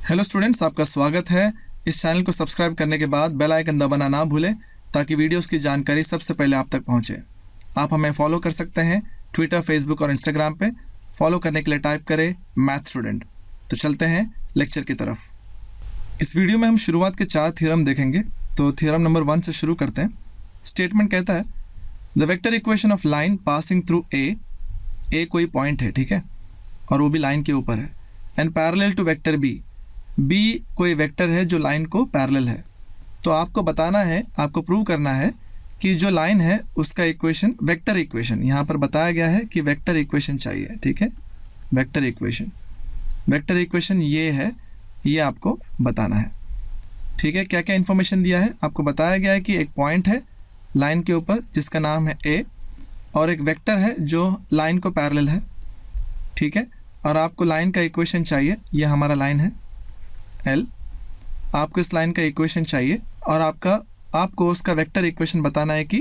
Hello students, आपका स्वागत है। इस चैनल को सब्सक्राइब करने के बाद बेल आइकन दबाना ना भूलें ताकि वीडियोस की जानकारी सबसे पहले आप तक पहुंचे। आप हमें फॉलो कर सकते हैं ट्विटर, फेसबुक और इंस्टाग्राम पे। फॉलो करने के लिए टाइप करें मैथ स्टूडेंट। तो चलते हैं लेक्चर की तरफ। इस वीडियो में हम शुरुआत के 4 थ्योरम देखेंगे। तो थ्योरम नंबर 1 से शुरू करते हैं। स्टेटमेंट कहता है the vector equation of line passing through a कोई पॉइंट है, ठीक है, और वो भी लाइन के ऊपर है, and parallel to vector b कोई वेक्टर है जो लाइन को पैरेलल है। तो आपको बताना है, आपको प्रूव करना है कि जो लाइन है उसका इक्वेशन वेक्टर इक्वेशन, यहाँ पर बताया गया है कि वेक्टर इक्वेशन चाहिए, ठीक है। वेक्टर इक्वेशन ये है, ये आपको बताना है, ठीक है। क्या क्या इन्फॉर्मेशन दिया है आपको बताया गया है कि एक पॉइंट है लाइन के ऊपर जिसका नाम है ए, और एक वेक्टर है जो लाइन को पैरेलल है, ठीक है। और आपको लाइन का इक्वेशन चाहिए, ये हमारा लाइन है एल। आपको इस लाइन का इक्वेशन चाहिए और आपको उसका वेक्टर इक्वेशन बताना है कि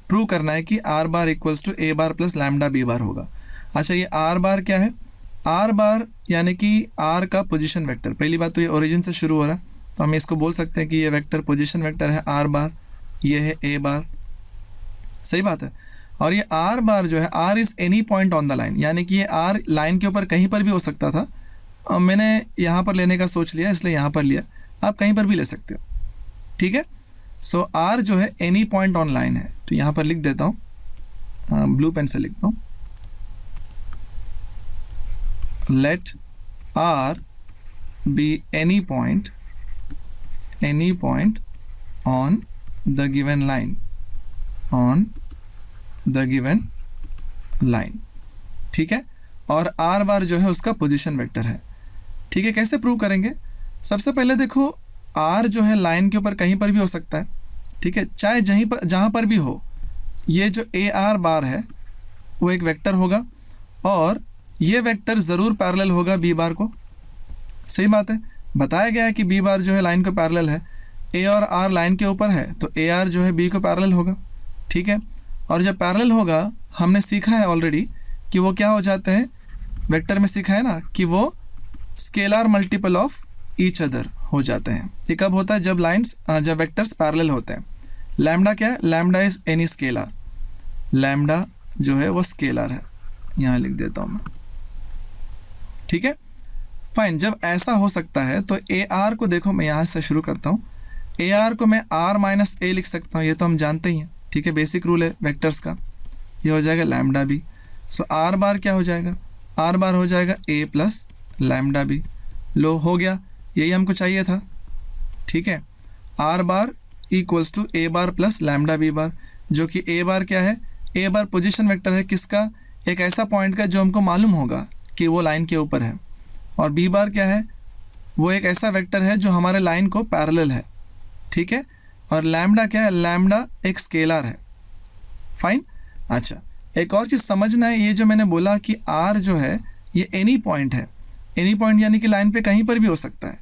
प्रूव करना है कि r bar equals to A bar plus lambda b bar होगा। अच्छा, ये आर बार क्या है? आर बार यानी कि आर का पोजीशन वेक्टर। पहली बात तो ये ओरिजिन से शुरू हो रहा है, तो हम इसको बोल सकते हैं कि ये वेक्टर पोजीशन वेक्टर है आर बार, ये है ए बार, सही बात है। और ये आर बार जो है, r is any point on the line, यानी कि ये आर लाइन के ऊपर कहीं पर भी हो सकता था। मैंने यहाँ पर लेने का सोच लिया इसलिए यहाँ पर लिया, आप कहीं पर भी ले सकते हो, ठीक है। सो आर जो है एनी पॉइंट ऑन लाइन है, तो यहाँ पर लिख देता हूँ, ब्लू पेन से लिखता हूँ, let r be any point on the given line, ठीक है। और आर बार जो है उसका पोजीशन वेक्टर है, ठीक है। कैसे प्रूव करेंगे? सबसे पहले देखो, आर जो है लाइन के ऊपर कहीं पर भी हो सकता है, ठीक है, चाहे जहाँ पर भी हो। ये जो ए आर बार है वो एक वेक्टर होगा और ये वेक्टर ज़रूर पैरेलल होगा बी बार को, सही बात है। बताया गया है कि बी बार जो है लाइन को पैरेलल है, ए और आर लाइन के ऊपर है, तो ए आर जो है बी को पैरेलल होगा, ठीक है। और जब पैरेलल होगा, हमने सीखा है ऑलरेडी कि वो क्या हो जाते हैं, वेक्टर में सीखा है ना कि वो scalar multiple of each other हो जाते हैं। ये कब होता है? जब वेक्टर्स पैरेलल होते हैं। लैम्डा क्या है? Lambda is any scalar, lambda जो है वो स्केलर है, यहाँ लिख देता हूँ मैं, ठीक है, फाइन। जब ऐसा हो सकता है तो ए आर को देखो, मैं यहाँ से शुरू करता हूँ। ए आर को मैं आर माइनस ए लिख सकता हूँ, ये तो हम जानते ही हैं, ठीक है, बेसिक रूल है वेक्टर्स का। ये हो जाएगा lambda b. So r bar क्या हो जाएगा? आर बार हो जाएगा ए प्लस लैम्डा बी। लो, हो गया, यही हमको चाहिए था, ठीक है। R bar equals to A bar plus lambda b bar, जो कि ए बार क्या है? ए बार पोजीशन वेक्टर है किसका? एक ऐसा पॉइंट का जो हमको मालूम होगा कि वो लाइन के ऊपर है। और बी बार क्या है? वो एक ऐसा वेक्टर है जो हमारे लाइन को पैरेलल है, ठीक है। और लैम्डा क्या है? लैम्डा एक स्केलर है, फाइन। अच्छा, एक और चीज़ समझना है, ये जो मैंने बोला कि आर जो है ये एनी पॉइंट है। एनी पॉइंट यानी कि लाइन पे कहीं पर भी हो सकता है,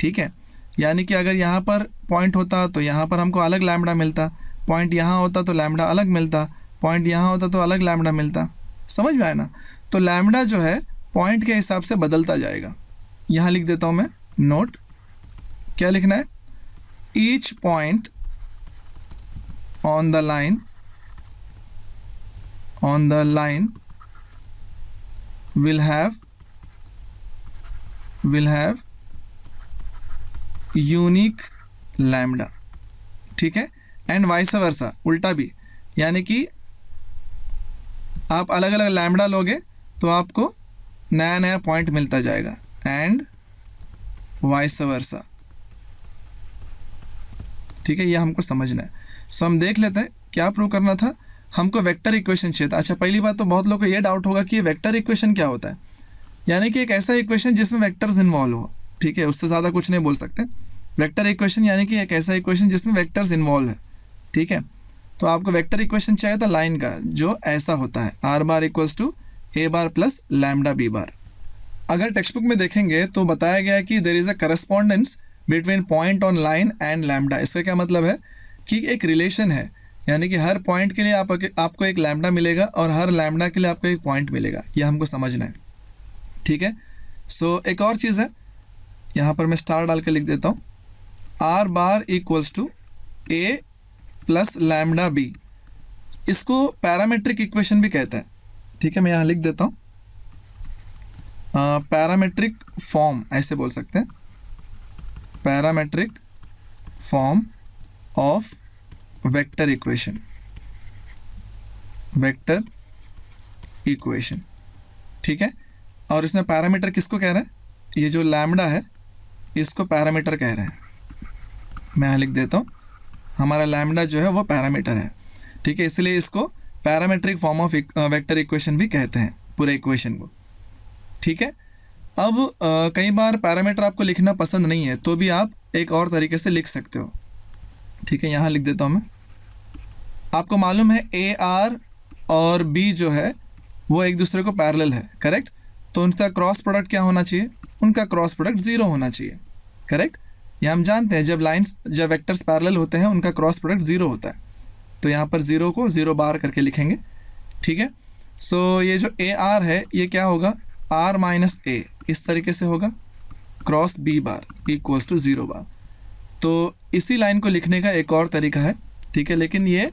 ठीक है। यानी कि अगर यहाँ पर पॉइंट होता तो यहाँ पर हमको अलग लैम्डा मिलता, पॉइंट यहाँ होता तो लैम्डा अलग मिलता, पॉइंट यहाँ होता तो अलग लैम्डा मिलता, समझ में आया ना। तो लैम्डा जो है पॉइंट के हिसाब से बदलता जाएगा। यहाँ लिख देता हूँ मैं नोट, क्या लिखना है? Each point on the line will have unique lambda, ठीक है। एंड वाइस वर्सा, उल्टा भी, यानी कि आप अलग अलग लैम्डा लोगे तो आपको नया नया पॉइंट मिलता जाएगा, एंड वाइस वर्सा, ठीक है। ये हमको समझना है। सो हम देख लेते हैं क्या प्रूव करना था। हमको वेक्टर इक्वेशन चाहिए था। अच्छा, पहली बात तो बहुत लोगों को ये डाउट होगा कि ये वेक्टर इक्वेशन क्या होता है। यानी कि एक ऐसा इक्वेशन जिसमें वेक्टर्स इन्वॉल्व हो, ठीक है, उससे ज़्यादा कुछ नहीं बोल सकते। वेक्टर इक्वेशन यानी कि एक ऐसा इक्वेशन जिसमें वेक्टर्स इन्वॉल्व है, ठीक है। तो आपको वेक्टर इक्वेशन चाहिए था लाइन का जो ऐसा होता है, r bar equals to A bar plus lambda b bar. अगर टेक्स्ट बुक में देखेंगे तो बताया गया है कि there is a correspondence between point on line and lambda. इसका क्या मतलब है कि एक रिलेशन है, यानी कि हर पॉइंट के लिए आपको एक लैम्डा मिलेगा और हर लैम्डा के लिए आपको एक पॉइंट मिलेगा। यह हमको समझना है, ठीक है। सो एक और चीज़ है, यहाँ पर मैं स्टार डाल के लिख देता हूँ, r bar equals to a plus lambda b. इसको पैरामेट्रिक इक्वेशन भी कहते हैं, ठीक है। मैं यहाँ लिख देता हूँ, पैरामेट्रिक फॉर्म ऐसे बोल सकते हैं, parametric form of vector equation, vector equation, ठीक है। और इसमें पैरामीटर किसको कह रहे हैं, ये जो लैम्डा है इसको पैरामीटर कह रहे हैं। मैं यहाँ लिख देता हूँ, हमारा लैम्डा जो है वो पैरामीटर है, ठीक है। इसलिए इसको parametric form of vector equation भी कहते हैं पूरे इक्वेशन को, ठीक है। अब कई बार पैरामीटर आपको लिखना पसंद नहीं है तो भी आप एक और तरीके से लिख सकते हो, ठीक है। यहाँ लिख देता हूँ मैं, आपको मालूम है ए आर और बी जो है वो एक दूसरे को पैरेलल है, करेक्ट। तो उनका क्रॉस प्रोडक्ट क्या होना चाहिए, उनका क्रॉस प्रोडक्ट ज़ीरो होना चाहिए, करेक्ट। ये हम जानते हैं, जब वेक्टर्स पैरेलल होते हैं उनका क्रॉस प्रोडक्ट ज़ीरो होता है। तो यहाँ पर ज़ीरो को ज़ीरो बार करके लिखेंगे, ठीक है। सो ये जो ए आर है ये क्या होगा, आर माइनस ए, इस तरीके से होगा, cross b bar equals to zero bar. तो इसी लाइन को लिखने का एक और तरीका है, ठीक है। लेकिन ये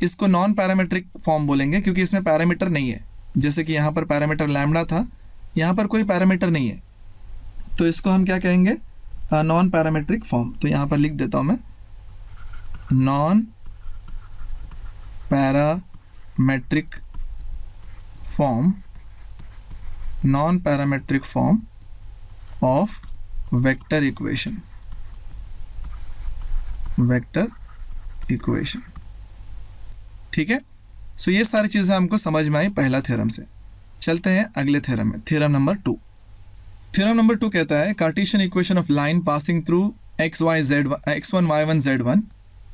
इसको नॉन पैरामेट्रिक फॉर्म बोलेंगे क्योंकि इसमें पैरामीटर नहीं है। जैसे कि यहाँ पर पैरामीटर लैम्डा था, यहाँ पर कोई पैरामीटर नहीं है, तो इसको हम क्या कहेंगे, नॉन पैरामेट्रिक फॉर्म। तो यहाँ पर लिख देता हूँ मैं, non parametric form, non parametric form of vector equation, vector equation, ठीक है। सो ये सारी चीज़ें हमको समझ में आई पहला थ्योरम से। चलते हैं अगले थ्योरम में, थ्योरम नंबर 2। थ्योरम नंबर 2 कहता है Cartesian equation of line passing through x1 y1 z1,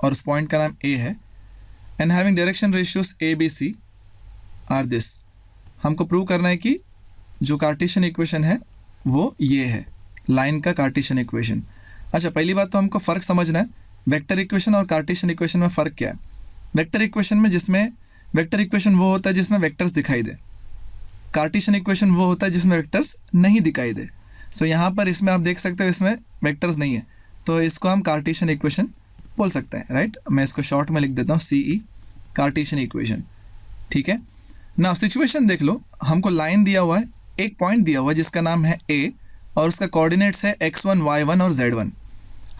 और उस पॉइंट का नाम a है, and having direction ratios a b c are this. हमको प्रूव करना है कि जो कार्टेशियन इक्वेशन है वो ये है, लाइन का कार्टेशियन इक्वेशन। अच्छा, पहली बात तो हमको फ़र्क समझना है, वेक्टर इक्वेशन और कार्टेशियन इक्वेशन में फ़र्क क्या है। वेक्टर इक्वेशन में वेक्टर इक्वेशन वो होता है जिसमें वेक्टर्स दिखाई दे, कार्टेशियन इक्वेशन वो होता है जिसमें वेक्टर्स नहीं दिखाई दे। सो यहाँ पर इसमें आप देख सकते हो इसमें वेक्टर्स नहीं है, तो इसको हम कार्टेशियन इक्वेशन बोल सकते हैं, राइट। मैं इसको शॉर्ट में लिख देता हूँ CE, कार्टेशियन इक्वेशन, ठीक है ना। सिचुएशन देख लो, हमको लाइन दिया हुआ है, एक पॉइंट दिया हुआ है जिसका नाम है A और उसका कोऑर्डिनेट्स है x1 y1 और z1।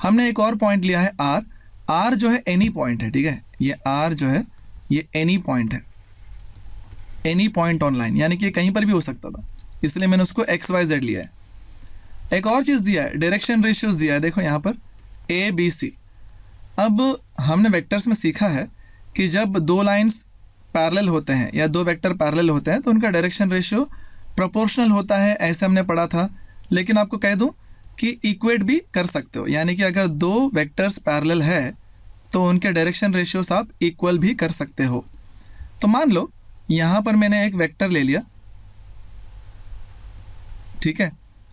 हमने एक और पॉइंट लिया है R जो है एनी पॉइंट है, ठीक है। ये R जो है ये एनी पॉइंट है, एनी पॉइंट ऑन लाइन, यानी कि कहीं पर भी हो सकता था, इसलिए मैंने उसको XYZ लिया है। एक और चीज़ दिया है, डायरेक्शन रेशियोज दिया है, देखो यहाँ पर ABC। अब हमने वेक्टर्स में सीखा है कि जब दो लाइंस पैरेलल होते हैं या दो वेक्टर पैरेलल होते हैं तो उनका डायरेक्शन रेशियो प्रोपोर्शनल होता है, ऐसे हमने पढ़ा था। लेकिन आपको कह दूं कि इक्वेट भी कर सकते हो, यानी कि अगर दो वेक्टर्स पैरेलल है तो उनके डायरेक्शन रेशियोस आप इक्वल भी कर सकते हो। तो मान लो यहाँ पर मैंने एक वेक्टर ले लिया, ठीक है,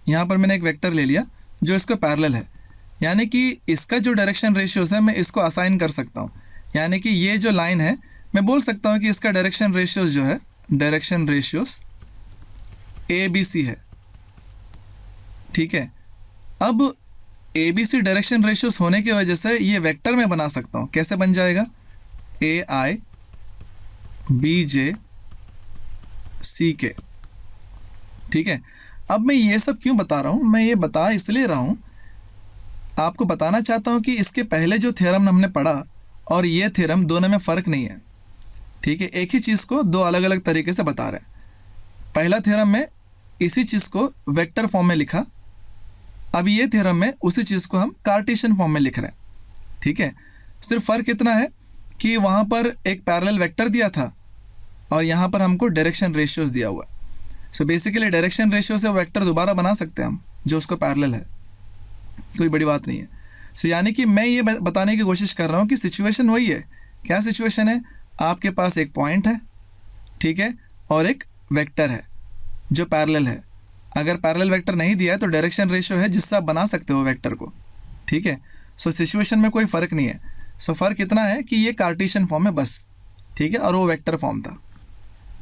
यहाँ पर मैंने एक वेक्टर ले लिया जो इसको पैरेलल है, यानी कि इसका जो डायरेक्शन रेशियोस है मैं इसको असाइन कर सकता हूँ। यानी कि ये जो लाइन है मैं बोल सकता हूँ कि इसका डायरेक्शन रेशियोस जो है, डायरेक्शन रेशियोस ABC है, ठीक है। अब ABC डायरेक्शन रेशियोस होने की वजह से ये वेक्टर में बना सकता हूँ। कैसे बन जाएगा, AI BJ CK, ठीक है। अब मैं ये सब क्यों बता रहा हूँ, मैं ये बता इसलिए रहा हूँ, आपको बताना चाहता हूँ कि इसके पहले जो थ्योरम हमने पढ़ा और ये थ्योरम दोनों में फ़र्क नहीं है, ठीक है। एक ही चीज़ को दो अलग अलग तरीके से बता रहे हैं। पहला थ्योरम में इसी चीज़ को वेक्टर फॉर्म में लिखा, अब ये थ्योरम में उसी चीज़ को हम कार्टेशियन फॉर्म में लिख रहे हैं, ठीक है। सिर्फ फ़र्क इतना है कि वहाँ पर एक पैरेलल वेक्टर दिया था और यहाँ पर हमको डायरेक्शन रेशियोज दिया हुआ है। सो बेसिकली डायरेक्शन रेशियो से वेक्टर दोबारा बना सकते हैं हम जो उसको पैरेलल है, कोई बड़ी बात नहीं है। सो यानी कि मैं ये बताने की कोशिश कर रहा हूँ कि सिचुएशन वही है। क्या सिचुएशन है, आपके पास एक पॉइंट है, ठीक है, और एक वेक्टर है जो पैरेलल है। अगर पैरेलल वेक्टर नहीं दिया है तो डायरेक्शन रेशियो है जिससे आप बना सकते हो वेक्टर को, ठीक है। सो सिचुएशन में कोई फ़र्क नहीं है। सो फ़र्क इतना है कि ये कार्टेशियन फॉर्म है बस, ठीक है, और वो वेक्टर फॉर्म था,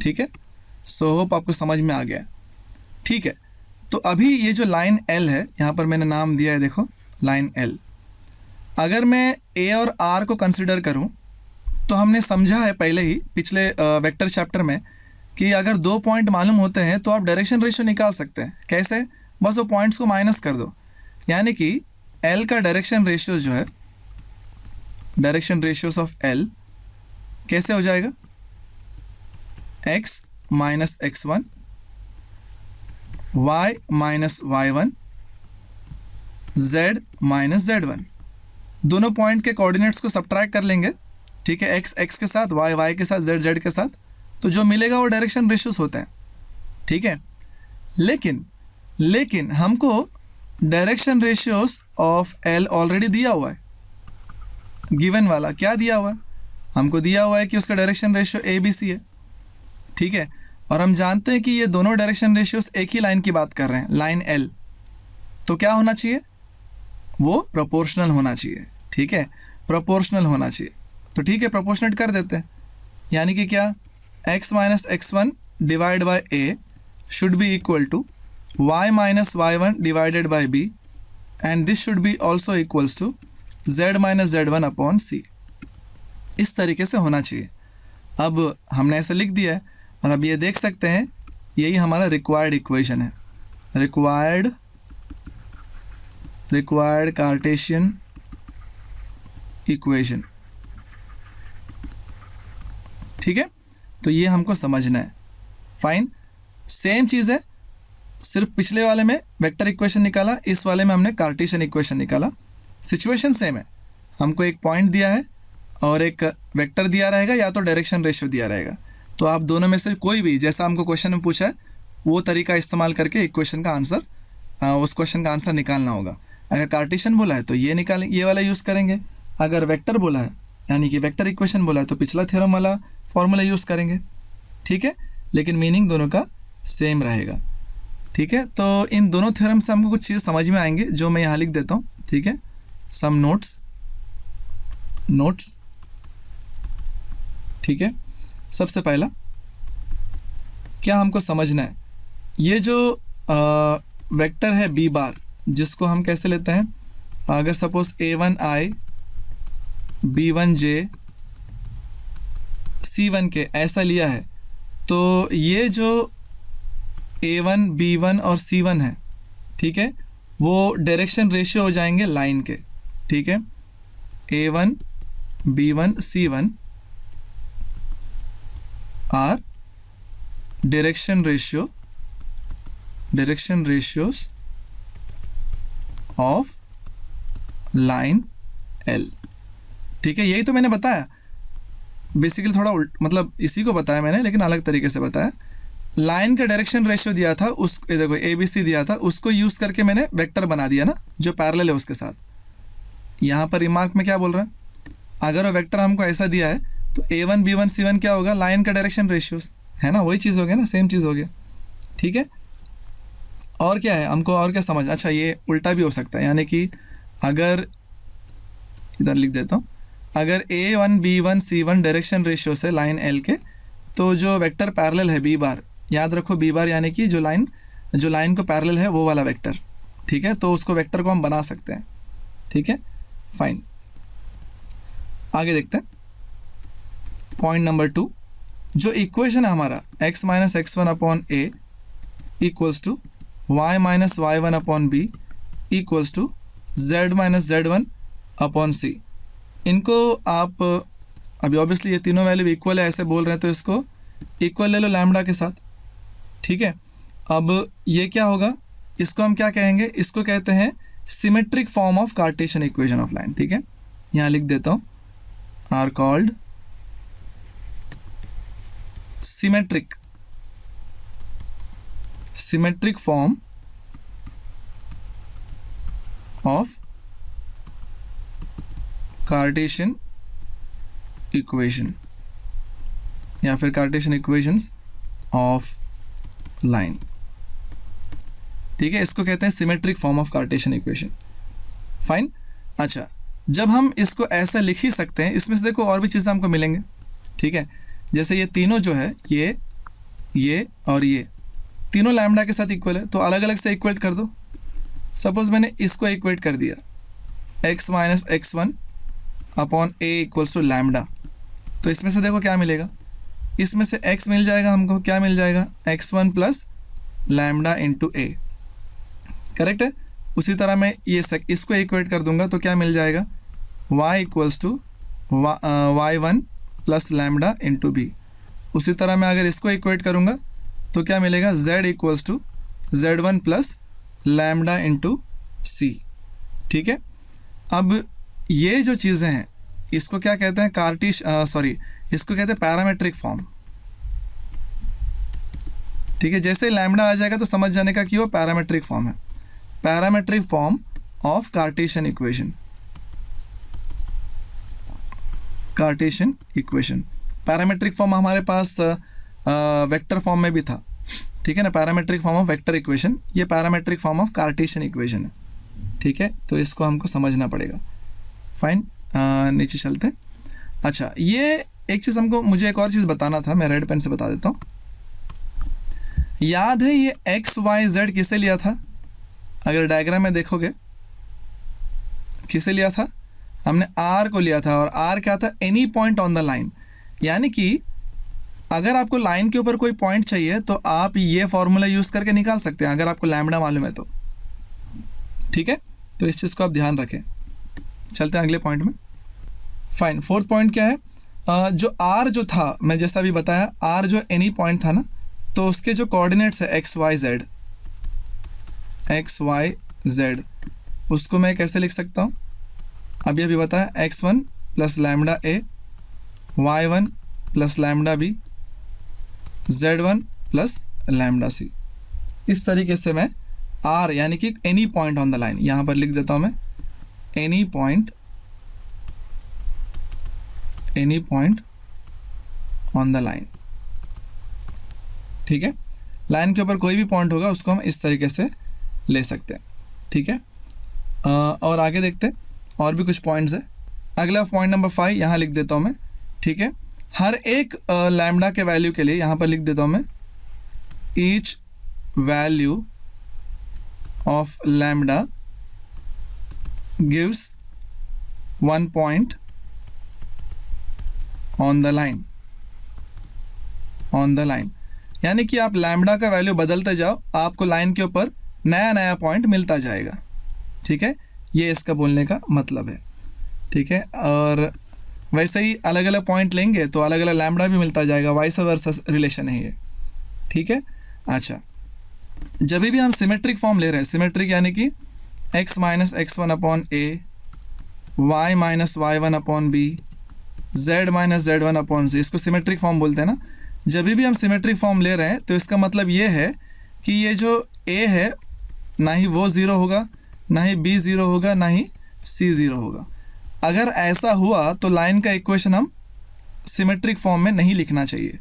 ठीक है। सो होप आपको समझ में आ गया, ठीक है। तो अभी ये जो लाइन एल है, यहाँ पर मैंने नाम दिया है, देखो लाइन एल। अगर मैं ए और आर को कंसिडर करूँ तो हमने समझा है पहले ही पिछले वेक्टर चैप्टर में कि अगर 2 पॉइंट मालूम होते हैं तो आप डायरेक्शन रेशियो निकाल सकते हैं। कैसे? बस वो पॉइंट्स को माइनस कर दो, यानी कि एल का डायरेक्शन रेशियो जो है, डायरेक्शन रेशियोस ऑफ एल कैसे हो जाएगा? x minus x1, y minus y1, z minus z1। दोनों पॉइंट के कोऑर्डिनेट्स को सब्ट्रैक्ट कर लेंगे, ठीक है, x x के साथ, y y के साथ, z z के साथ, तो जो मिलेगा वो डायरेक्शन रेशियोस होते हैं, ठीक है। लेकिन हमको direction ratios of L already दिया हुआ है, गिवन वाला क्या दिया हुआ है? हमको दिया हुआ है कि उसका direction ratio a b c है, ठीक है। और हम जानते हैं कि ये दोनों डायरेक्शन रेशियोस एक ही लाइन की बात कर रहे हैं, लाइन एल। तो क्या होना चाहिए? वो प्रोपोर्शनल होना चाहिए, ठीक है, प्रोपोर्शनल होना चाहिए। तो ठीक है, प्रोपोर्शनेट कर देते हैं, यानी कि क्या? x minus x1 divide by a should be equal to y minus y1 divided by b, and this should be also equals to z minus z1 upon c। इस तरीके से होना चाहिए। अब हमने ऐसे लिख दिया है और अब ये देख सकते हैं यही हमारा रिक्वायर्ड इक्वेशन है, रिक्वायर्ड कार्टेशियन इक्वेशन, ठीक है। तो ये हमको समझना है। फाइन, सेम चीज़ है, सिर्फ पिछले वाले में वेक्टर इक्वेशन निकाला, इस वाले में हमने कार्टेशियन इक्वेशन निकाला। सिचुएशन सेम है, हमको एक पॉइंट दिया है और एक वेक्टर दिया रहेगा या तो डायरेक्शन रेशियो दिया रहेगा। तो आप दोनों में से कोई भी, जैसा हमको क्वेश्चन में पूछा है वो तरीका इस्तेमाल करके इक्वेशन का आंसर, उस क्वेश्चन का आंसर निकालना होगा। अगर कार्टेशियन बोला है तो ये निकालें, ये वाला यूज़ करेंगे। अगर वेक्टर बोला है, यानी कि वेक्टर इक्वेशन बोला है, तो पिछला थ्योरम वाला फॉर्मूला यूज़ करेंगे, ठीक है। लेकिन मीनिंग दोनों का सेम रहेगा, ठीक है। तो इन दोनों थ्योरम से हमको कुछ चीज़ समझ में आएंगे जो मैं यहाँ लिख देता हूँ, ठीक है। सम नोट्स, ठीक है। सबसे पहला क्या हमको समझना है, ये जो वेक्टर है बी बार, जिसको हम कैसे लेते हैं? अगर सपोज a1i b1j c1k ऐसा लिया है, तो ये जो a1 b1 और c1 है, ठीक है, वो डायरेक्शन रेशियो हो जाएंगे लाइन के, ठीक है। a1 b1 c1 are direction ratios of line L, ठीक है। यही तो मैंने बताया, बेसिकली थोड़ा मतलब इसी को बताया मैंने, लेकिन अलग तरीके से बताया। लाइन का डायरेक्शन रेशियो दिया था, उस देखो ए बी सी दिया था, उसको यूज़ करके मैंने वेक्टर बना दिया ना, जो पैरेलल है उसके साथ। यहाँ पर रिमार्क में क्या बोल रहा है? अगर वो वेक्टर हमको ऐसा दिया है तो a1 b1 c1 क्या होगा? लाइन का डायरेक्शन रेशियोस है ना, वही चीज़ हो गया ना, सेम चीज़ हो गया, ठीक है। और क्या है हमको, और क्या समझ? अच्छा, ये उल्टा भी हो सकता है, यानी कि अगर इधर लिख देता हूँ, अगर a1 b1 c1 direction ratio से लाइन एल के, तो जो वेक्टर पैरेलल है बी बार, याद रखो बी बार यानी कि जो लाइन को पैरेलल है वो वाला वेक्टर, ठीक है। तो उसको वेक्टर को हम बना सकते हैं, ठीक है। फाइन, आगे देखते हैं। पॉइंट नंबर 2, जो इक्वेशन है हमारा x minus x1 upon A equals to y minus y1 upon B equals to z minus z1 upon C. इनको आप अभी ऑब्वियसली ये तीनों वैल्यू इक्वल है ऐसे बोल रहे हैं, तो इसको इक्वल ले लो लैम्डा के साथ, ठीक है। अब ये क्या होगा, इसको हम क्या कहेंगे? इसको कहते हैं symmetric form of Cartesian equation of line, ठीक है। यहाँ लिख देता हूँ, are called symmetric form of Cartesian equation या फिर कार्टेशियन इक्वेशंस ऑफ लाइन, ठीक है। इसको कहते हैं symmetric form of Cartesian equation. Fine, अच्छा, जब हम इसको ऐसा लिख ही सकते हैं, इसमें से देखो और भी चीज़ें हमको मिलेंगे, ठीक है। जैसे ये तीनों जो है, ये और ये तीनों लैम्डा के साथ इक्वल है, तो अलग अलग से इक्वेट कर दो। सपोज मैंने इसको इक्वेट कर दिया, x minus x1 upon a equals to lambda, तो इसमें से देखो क्या मिलेगा, इसमें से x मिल जाएगा हमको, क्या मिल जाएगा, x1 plus lambda into a, correct है। उसी तरह मैं ये इसको इक्वेट कर दूंगा तो क्या मिल जाएगा, y equals to y1 plus lambda into b. उसी तरह मैं अगर इसको इक्वेट करूँगा तो क्या मिलेगा, z equals to z1 plus lambda into C. ठीक है, अब ये जो चीज़ें हैं इसको क्या कहते हैं, इसको कहते हैं पैरामेट्रिक फॉर्म। ठीक है, जैसे लैम्डा आ जाएगा तो समझ जाने का कि वो पैरामेट्रिक फॉर्म है, parametric form of Cartesian equation. Cartesian equation parametric form हमारे पास वेक्टर फॉर्म में भी था, ठीक है ना, parametric form of vector equation, ये parametric form of Cartesian equation है। ठीक है, तो इसको हमको समझना पड़ेगा। फाइन, नीचे चलते हैं। अच्छा, ये एक चीज़ मुझे एक और चीज़ बताना था, मैं रेड पेन से बता देता हूँ। याद है ये एक्स वाई जेड किसे लिया था, अगर डायग्राम में देखोगे किसे लिया था, हमने आर को लिया था, और आर क्या था, any point on the line. यानी कि अगर आपको लाइन के ऊपर कोई पॉइंट चाहिए तो आप ये फॉर्मूला यूज़ करके निकाल सकते हैं, अगर आपको लैम्डा मालूम है तो। ठीक है, तो इस चीज़ को आप ध्यान रखें। चलते हैं अगले पॉइंट में। फाइन, फोर्थ पॉइंट क्या है, जो आर जो था, मैं जैसा अभी बताया, आर जो एनी पॉइंट था ना, तो उसके जो कोऑर्डिनेट्स है एक्स वाई जेड, उसको मैं कैसे लिख सकता हूँ, अभी बताया, x1 plus lambda A, y1 plus lambda B, z1 plus lambda C. इस तरीके से मैं r यानी कि any point on the line यहाँ पर लिख देता हूँ मैं, any point on the line. ठीक है, लाइन के ऊपर कोई भी पॉइंट होगा उसको हम इस तरीके से ले सकते हैं। ठीक है, और आगे देखते हैं, और भी कुछ पॉइंट्स है। अगला पॉइंट नंबर 5 यहाँ लिख देता हूँ मैं। ठीक है, हर एक लैम्डा के वैल्यू के लिए यहाँ पर लिख देता हूँ मैं, each value of lambda gives 1 point on the line. यानी कि आप लैम्डा का वैल्यू बदलते जाओ, आपको लाइन के ऊपर नया नया पॉइंट मिलता जाएगा। ठीक है, ये इसका बोलने का मतलब है। ठीक है, और वैसे ही अलग अलग पॉइंट लेंगे तो अलग अलग लैम्डा भी मिलता जाएगा, वाइस वर्सा रिलेशन है ये। ठीक है, अच्छा, जब भी हम सिमेट्रिक फॉर्म ले रहे हैं, सिमेट्रिक यानी कि x minus x1 upon a, y minus y1 upon b, z minus z1 upon c, इसको सिमेट्रिक फॉर्म बोलते हैं ना। जब भी हम सिमेट्रिक फॉर्म ले रहे हैं तो इसका मतलब ये है कि ये जो a है, ना ही वो ज़ीरो होगा, ना ही b ज़ीरो होगा, ना ही c ज़ीरो होगा। अगर ऐसा हुआ तो लाइन का इक्वेशन हम सिमेट्रिक फॉर्म में नहीं लिखना चाहिए।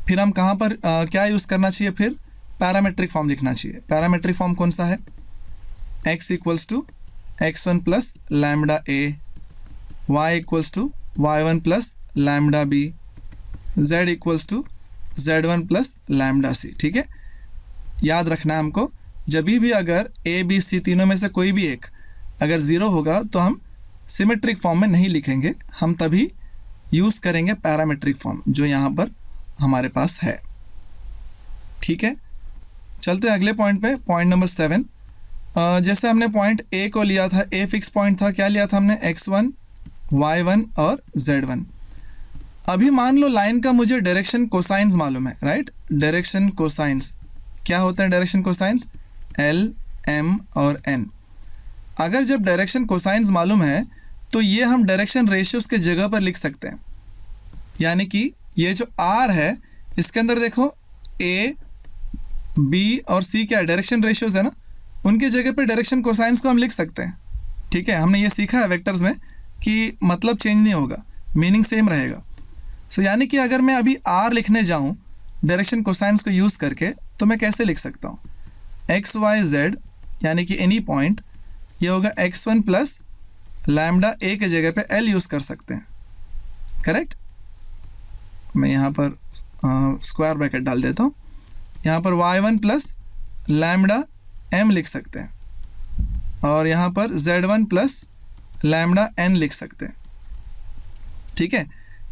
फिर हम कहाँ पर क्या यूज़ करना चाहिए, फिर पैरामेट्रिक फॉर्म लिखना चाहिए। पैरामेट्रिक फॉर्म कौन सा है, x equals to x1 plus lambda a, y equals to y1 plus lambda b, z equals to z1 plus lambda c। ठीक है, याद रखना है हमको, जब भी अगर a b c तीनों में से कोई भी एक अगर ज़ीरो होगा तो हम सिमेट्रिक फॉर्म में नहीं लिखेंगे, हम तभी यूज़ करेंगे पैरामेट्रिक फॉर्म जो यहाँ पर हमारे पास है। ठीक है, चलते हैं अगले पॉइंट पे, पॉइंट नंबर 7। जैसे हमने पॉइंट ए को लिया था, ए फिक्स पॉइंट था, क्या लिया था हमने, x1 y1 और z1। अभी मान लो लाइन का मुझे डायरेक्शन कोसाइंस मालूम है, राइट। डायरेक्शन कोसाइंस क्या होते हैं, डायरेक्शन कोसाइंस L, M और N। अगर जब डायरेक्शन कोसाइंस मालूम है तो ये हम डायरेक्शन रेशियोज़ के जगह पर लिख सकते हैं। यानी कि ये जो R है इसके अंदर देखो A, B और C क्या है, डायरेक्शन रेशियोज़ है ना, उनके जगह पर डायरेक्शन कोसाइंस को हम लिख सकते हैं। ठीक है, हमने ये सीखा है वेक्टर्स में कि मतलब चेंज नहीं होगा, मीनिंग सेम रहेगा। सो यानी कि अगर मैं अभी R लिखने जाऊँ डायरेक्शन कोसाइंस को यूज़ करके तो मैं कैसे लिख सकता हूँ, एक्स वाई जेड यानी कि एनी पॉइंट, ये होगा x1 प्लस लैम्डा a के जगह पे L यूज़ कर सकते हैं, करेक्ट। मैं यहाँ पर स्क्वायर ब्रैकेट डाल देता हूँ, यहाँ पर y1 प्लस लैम्डा m लिख सकते हैं और यहाँ पर z1 प्लस लैम्डा n लिख सकते हैं। ठीक है,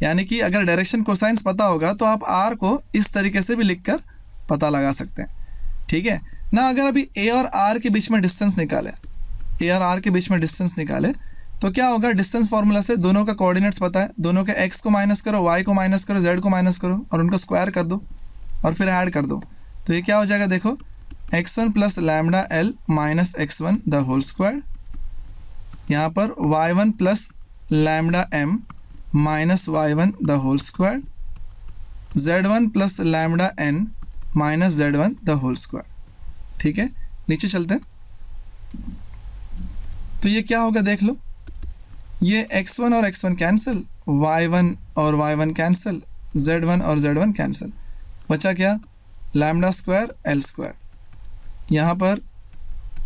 यानी कि अगर डायरेक्शन कोसाइंस पता होगा तो आप r को इस तरीके से भी लिखकर पता लगा सकते हैं। ठीक है ना। अगर अभी a और r के बीच में डिस्टेंस निकाले, a और r के बीच में डिस्टेंस निकाले तो क्या होगा, डिस्टेंस फार्मूला से दोनों का कोऑर्डिनेट्स पता है, दोनों के x को माइनस करो, y को माइनस करो, z को माइनस करो और उनका स्क्वायर कर दो और फिर ऐड कर दो। तो ये क्या हो जाएगा, देखो x1 plus lambda l minus x1 the whole square, यहाँ पर y1 plus lambda m minus y1 the whole square, z1 plus lambda n minus z1 the whole square. ठीक है, नीचे चलते हैं। तो ये क्या होगा देख लो, ये x1 और x1 कैंसिल, y1 और y1 कैंसिल, z1 और z1 कैंसिल, बचा क्या, लैम्डा स्क्वायर l स्क्वायर, यहाँ पर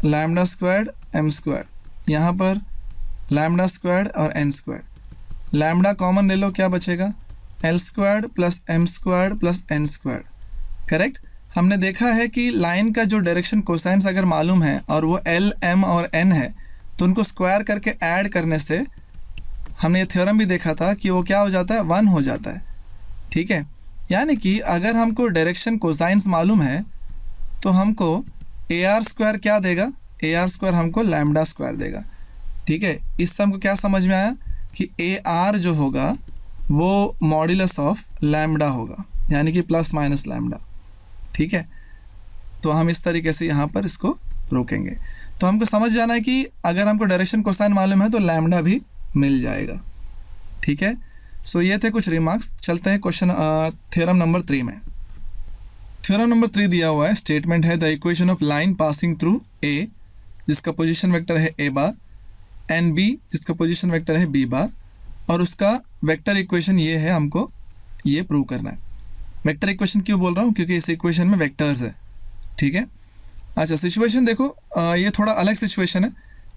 लैम्डा स्क्वायर m स्क्वायर, यहाँ पर लैम्डा स्क्वायर और n स्क्वायर। लैम्डा कॉमन ले लो, क्या बचेगा, l square plus m square plus n square. Correct. हमने देखा है कि लाइन का जो डायरेक्शन कोसाइंस अगर मालूम है और वो l, m और n है तो उनको स्क्वायर करके ऐड करने से हमने ये थ्योरम भी देखा था कि वो क्या हो जाता है, 1 हो जाता है। ठीक है, यानी कि अगर हमको डायरेक्शन कोसाइंस मालूम है तो हमको AR स्क्वायर क्या देगा, AR स्क्वायर हमको लैम्डा स्क्वायर देगा। ठीक है, इससे हमको क्या समझ में आया कि AR जो होगा वो मॉड्यूलस ऑफ लैम्डा होगा, यानी कि प्लस माइनस लैम्डा। ठीक है, तो हम इस तरीके से यहाँ पर इसको रोकेंगे। तो हमको समझ जाना है कि अगर हमको डायरेक्शन कोसाइन मालूम है तो लैम्डा भी मिल जाएगा। ठीक है, सो ये थे कुछ रिमार्क्स। चलते हैं क्वेश्चन थ्योरम नंबर 3 में। थ्योरम नंबर 3 दिया हुआ है, स्टेटमेंट है the equation of line passing through a जिसका पोजीशन वेक्टर है a बार एंड b जिसका पोजीशन वेक्टर है b बार, और उसका वेक्टर इक्वेशन ये है, हमको ये प्रूव करना है। वेक्टर इक्वेशन क्यों बोल रहा हूँ, क्योंकि इस इक्वेशन में वेक्टर्स है। ठीक है, अच्छा सिचुएशन देखो, ये थोड़ा अलग सिचुएशन है।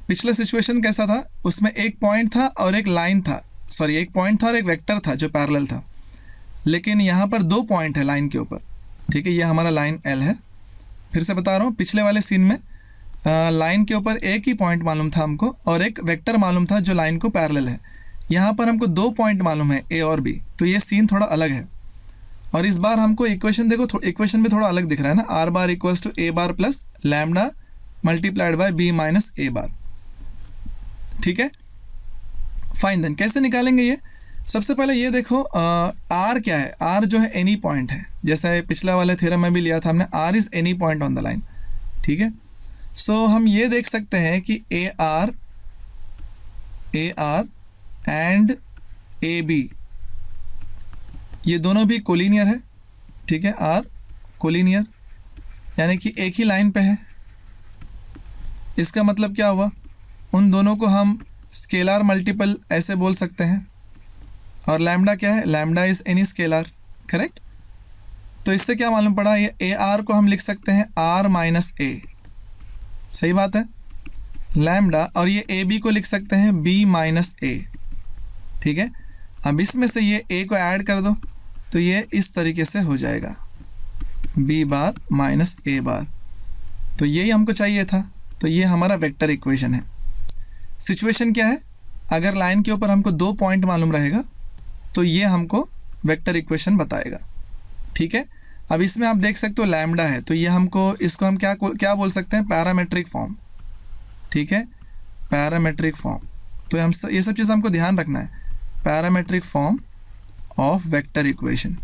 पिछला सिचुएशन कैसा था, उसमें एक पॉइंट था और एक लाइन था, सॉरी एक पॉइंट था और एक वेक्टर था जो पैरेलल था, लेकिन यहाँ पर 2 पॉइंट है लाइन के ऊपर। ठीक है, ये हमारा लाइन L है। फिर से बता रहा हूँ, पिछले वाले सीन में लाइन के ऊपर एक ही पॉइंट मालूम था हमको और एक वेक्टर मालूम था जो लाइन को पैरेलल है। यहाँ पर हमको 2 पॉइंट मालूम है A और B, तो ये सीन थोड़ा अलग है। और इस बार हमको इक्वेशन देखो, इक्वेशन भी थोड़ा अलग दिख रहा है ना, R bar equals to A bar plus lambda multiplied by B minus A bar. ठीक है, फाइन। देन कैसे निकालेंगे ये, सबसे पहले ये देखो R क्या है, R जो है एनी पॉइंट है, जैसा पिछला वाले थ्योरम में भी लिया था हमने, R is any point on the line. ठीक है, सो हम ये देख सकते हैं कि AR एंड AB ये दोनों भी कोलिनियर है। ठीक है, R कोलिनियर यानी कि एक ही लाइन पे है। इसका मतलब क्या हुआ, उन दोनों को हम स्केलर मल्टीपल ऐसे बोल सकते हैं। और लैम्डा क्या है, lambda is any scalar. Correct. तो इससे क्या मालूम पड़ा, ये AR को हम लिख सकते हैं R माइनस A, सही बात है, लैम्डा, और ये AB को लिख सकते हैं B माइनस A। ठीक है, अब इसमें से ये A को ऐड कर दो तो ये इस तरीके से हो जाएगा B बार माइनस A बार। तो यही हमको चाहिए था, तो ये हमारा वेक्टर इक्वेशन है। सिचुएशन क्या है, अगर लाइन के ऊपर हमको 2 पॉइंट मालूम रहेगा तो ये हमको वेक्टर इक्वेशन बताएगा। ठीक है, अब इसमें आप देख सकते हो लैम्डा है, तो ये हमको, इसको हम क्या बोल सकते हैं, पैरामेट्रिक फॉर्म। ठीक है, पैरामेट्रिक फॉर्म। तो ये सब चीज़ हमको ध्यान रखना है, parametric form of vector equation,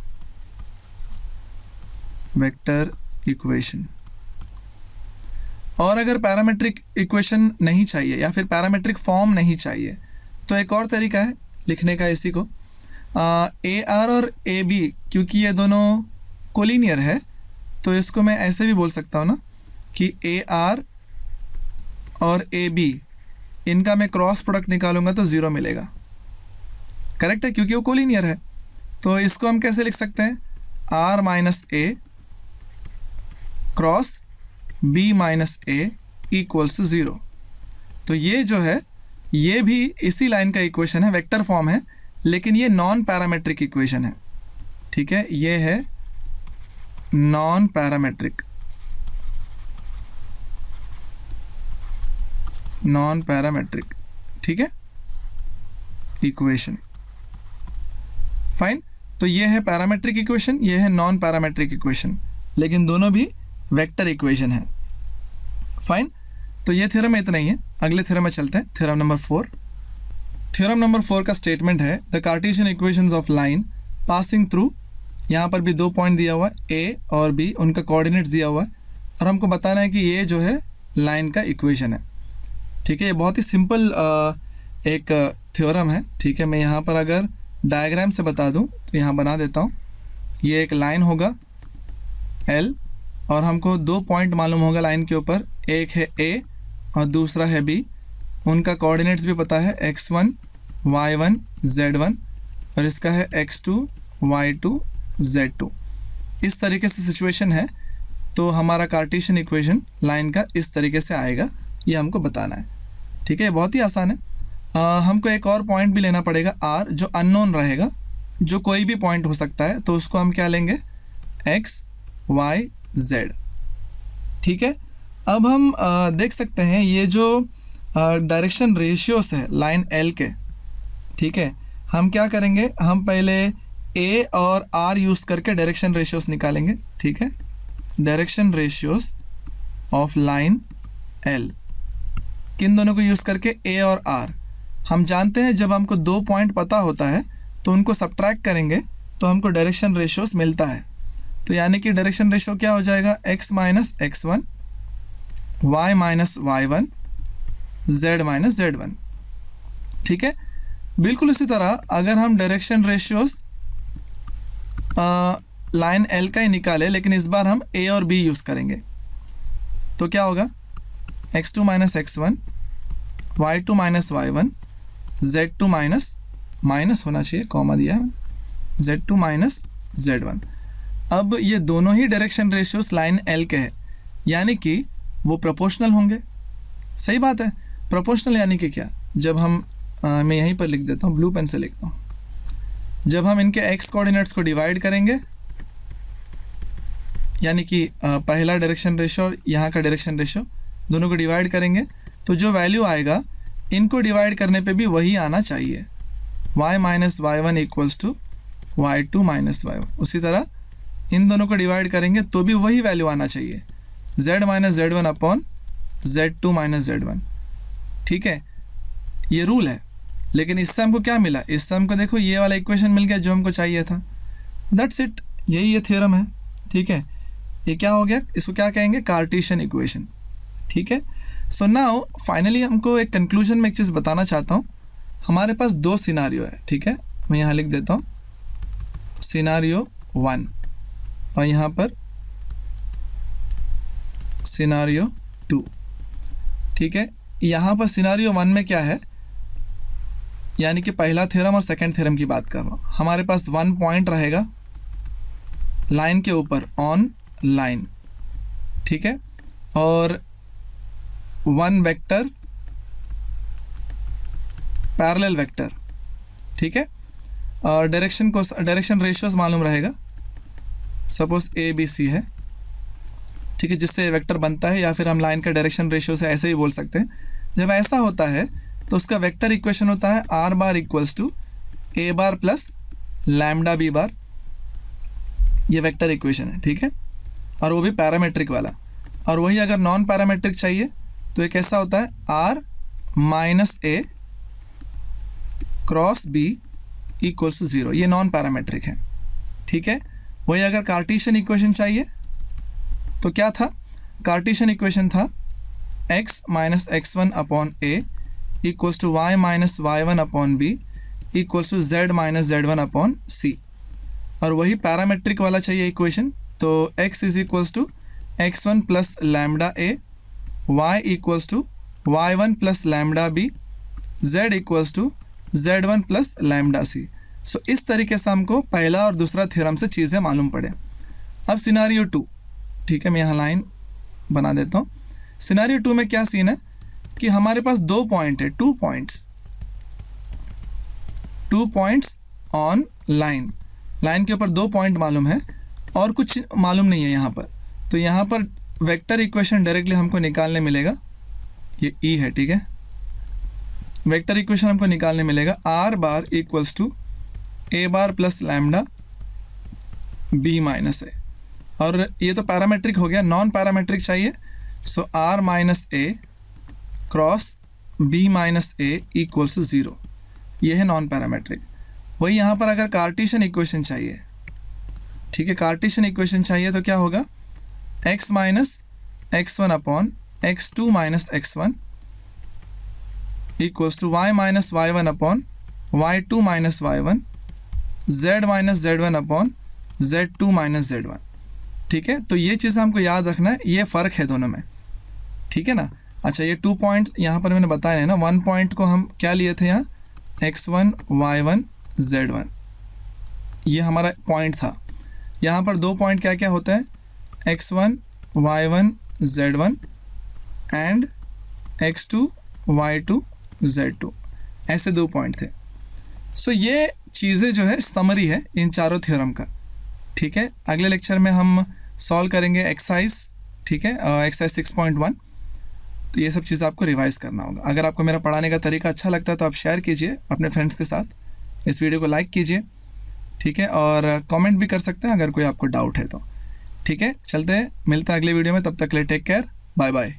vector equation. और अगर पैरामेट्रिक इक्वेशन नहीं चाहिए या फिर पैरामेट्रिक फॉर्म नहीं चाहिए तो एक और तरीका है लिखने का इसी को, AR और AB, क्योंकि ये दोनों कोलिनियर है तो इसको मैं ऐसे भी बोल सकता हूँ ना कि AR और AB इनका मैं क्रॉस प्रोडक्ट निकालूंगा तो 0 मिलेगा। करेक्ट है, क्योंकि वो कोलिनियर है। तो इसको हम कैसे लिख सकते हैं, R minus A cross B minus A equals to 0। तो ये जो है ये भी इसी लाइन का इक्वेशन है, वेक्टर फॉर्म है, लेकिन ये नॉन पैरामेट्रिक इक्वेशन है। ठीक है, ये है नॉन पैरामेट्रिक ठीक है इक्वेशन। फाइन, तो ये है पैरामेट्रिक इक्वेशन, ये है नॉन पैरामेट्रिक इक्वेशन, लेकिन दोनों भी वेक्टर इक्वेशन है। फाइन, तो ये थ्योरम में इतना ही है। अगले थ्योरम में चलते हैं, थ्योरम नंबर 4। थ्योरम नंबर 4 का स्टेटमेंट है the Cartesian equations of line passing through, यहाँ पर भी 2 पॉइंट दिया हुआ है ए और बी, उनका कोऑर्डिनेट्स दिया हुआ है और हमको बताना है कि ये जो है लाइन का इक्वेशन है। ठीक है, ये बहुत ही सिंपल एक थ्योरम है। ठीक है, मैं यहाँ पर अगर डायग्राम से बता दूँ तो यहाँ बना देता हूँ। ये एक लाइन होगा L और हमको 2 पॉइंट मालूम होगा लाइन के ऊपर, एक है A और दूसरा है B। उनका कोऑर्डिनेट्स भी पता है x1 y1 z1 और इसका है x2 y2 z2। इस तरीके से सिचुएशन है, तो हमारा कार्टेशियन इक्वेशन लाइन का इस तरीके से आएगा, ये हमको बताना है। ठीक है, बहुत ही आसान है। हमको एक और पॉइंट भी लेना पड़ेगा R, जो अननोन रहेगा, जो कोई भी पॉइंट हो सकता है, तो उसको हम क्या लेंगे x y z। ठीक है, अब हम देख सकते हैं ये जो डायरेक्शन रेशियोस है लाइन L के। ठीक है, हम क्या करेंगे, हम पहले A और R यूज़ करके डायरेक्शन रेशियोस निकालेंगे। ठीक है, direction ratios of line L, किन दोनों को यूज़ करके, A और R। हम जानते हैं जब हमको 2 पॉइंट पता होता है तो उनको सब्ट्रैक्ट करेंगे तो हमको डायरेक्शन रेशियोस मिलता है। तो यानी कि डायरेक्शन रेशियो क्या हो जाएगा, x minus x1 y minus y1 z minus z1। ठीक है, बिल्कुल इसी तरह अगर हम डायरेक्शन रेशियोस लाइन L का ही निकाले, लेकिन इस बार हम A और B यूज़ करेंगे, तो क्या होगा, x2 minus x1 y2 minus y1 z2 minus होना चाहिए, कॉमा दिया है z2 माइनस z1। अब ये दोनों ही डायरेक्शन रेशियोस लाइन L के हैं, यानी कि वो प्रोपोर्शनल होंगे। सही बात है, प्रोपोर्शनल यानी कि क्या, जब हम मैं यहीं पर लिख देता हूँ, ब्लू पेन से लिखता हूँ, जब हम इनके x कोऑर्डिनेट्स को डिवाइड करेंगे, यानी कि पहला डायरेक्शन रेशियो और यहाँ का डायरेक्शन रेशियो दोनों को डिवाइड करेंगे, तो जो वैल्यू आएगा इनको डिवाइड करने पे भी वही आना चाहिए, y minus y1 equals to y2 minus y1। उसी तरह इन दोनों को डिवाइड करेंगे तो भी वही वैल्यू आना चाहिए, z minus z1 upon z2 minus z1। ठीक है, ये रूल है। लेकिन इससे हमको क्या मिला, इससे हमको देखो ये वाला इक्वेशन मिल गया जो हमको चाहिए था। दैट्स इट, यही ये थ्योरम है। ठीक है, ये क्या हो गया, इसको क्या कहेंगे, कार्टेशियन इक्वेशन। ठीक है, सो नाउ फाइनली हमको एक कंक्लूजन में एक चीज़ बताना चाहता हूँ। हमारे पास 2 सिनारियो है। ठीक है, मैं यहाँ लिख देता हूँ सिनारियो 1 और यहाँ पर सिनारियो 2। ठीक है, यहाँ पर सिनारियो 1 में क्या है, यानी कि पहला थ्योरम और सेकंड थ्योरम की बात कर रहा हूँ। हमारे पास 1 पॉइंट रहेगा लाइन के ऊपर, ऑन लाइन। ठीक है, और 1 वेक्टर पैरेलल वेक्टर। ठीक है, और डायरेक्शन रेशियोस मालूम रहेगा, सपोज ए बी सी है। ठीक है, जिससे वेक्टर बनता है, या फिर हम लाइन का डायरेक्शन रेशियो से ऐसे ही बोल सकते हैं। जब ऐसा होता है तो उसका वेक्टर इक्वेशन होता है r bar equals to A bar plus lambda b bar. ये वेक्टर इक्वेशन है। ठीक है, और वो भी पैरामेट्रिक वाला। और वही अगर नॉन पैरामेट्रिक चाहिए तो एक ऐसा होता है r minus A cross b equals to 0। ये नॉन पैरामेट्रिक है। ठीक है, वही अगर कार्टेशियन इक्वेशन चाहिए तो क्या था, कार्टेशियन इक्वेशन था x minus x1 upon A equals to y minus y1 upon B equals to z minus z1 upon C. और वही पैरामेट्रिक वाला चाहिए इक्वेशन, तो x is equals to x1 plus lambda A, y equals to y1 plus lambda B, z equals to z1 plus lambda C. So इस तरीके से हमको पहला और दूसरा थ्योरम से चीज़ें मालूम पड़े। अब सिनारियो 2। ठीक है, मैं यहाँ लाइन बना देता हूँ। सिनारियो 2 में क्या सीन है कि हमारे पास 2 पॉइंट है, 2 पॉइंट्स ऑन लाइन। लाइन के ऊपर 2 पॉइंट मालूम है और कुछ मालूम नहीं है यहाँ पर, तो यहाँ पर वेक्टर इक्वेशन डायरेक्टली हमको निकालने मिलेगा, ये ई है, ठीक है। वेक्टर इक्वेशन हमको निकालने मिलेगा R bar equals to A bar plus lambda B minus A, और ये तो पैरामेट्रिक हो गया, नॉन पैरामेट्रिक चाहिए, so R minus A cross B minus A equals to 0, ये है नॉन पैरामेट्रिक। वही यहाँ पर अगर कार्टेशियन इक्वेशन चाहिए, ठीक है, कार्टेशियन इक्वेशन चाहिए तो क्या होगा, x minus x1 upon x2 minus x1 equals to y minus y1 upon y2 minus y1, z minus z1 upon z2 minus z1, ठीक है। तो ये चीज़ हमको याद रखना है, ये फ़र्क है दोनों में, ठीक है ना। अच्छा, ये 2 पॉइंट्स यहाँ पर मैंने बताया है ना, 1 पॉइंट को हम क्या लिए थे यहाँ, x1 y1 z1, ये हमारा पॉइंट था। यहाँ पर 2 पॉइंट क्या क्या होता है, x1 y1 z1 and x2 y2 z2, ऐसे 2 पॉइंट थे। सो ये चीज़ें जो है समरी है इन चारों थ्योरम का, ठीक है। अगले लेक्चर में हम सॉल्व करेंगे एक्सरसाइज, ठीक है, एक्सरसाइज 6.1। तो ये सब चीज़ आपको रिवाइज करना होगा। अगर आपको मेरा पढ़ाने का तरीका अच्छा लगता है तो आप शेयर कीजिए अपने फ्रेंड्स के साथ, इस वीडियो को लाइक कीजिए, ठीक है, और कमेंट भी कर सकते हैं अगर कोई आपको डाउट है तो, ठीक है। चलते हैं, मिलते हैं अगले वीडियो में, तब तक के लिए टेक केयर, बाय बाय।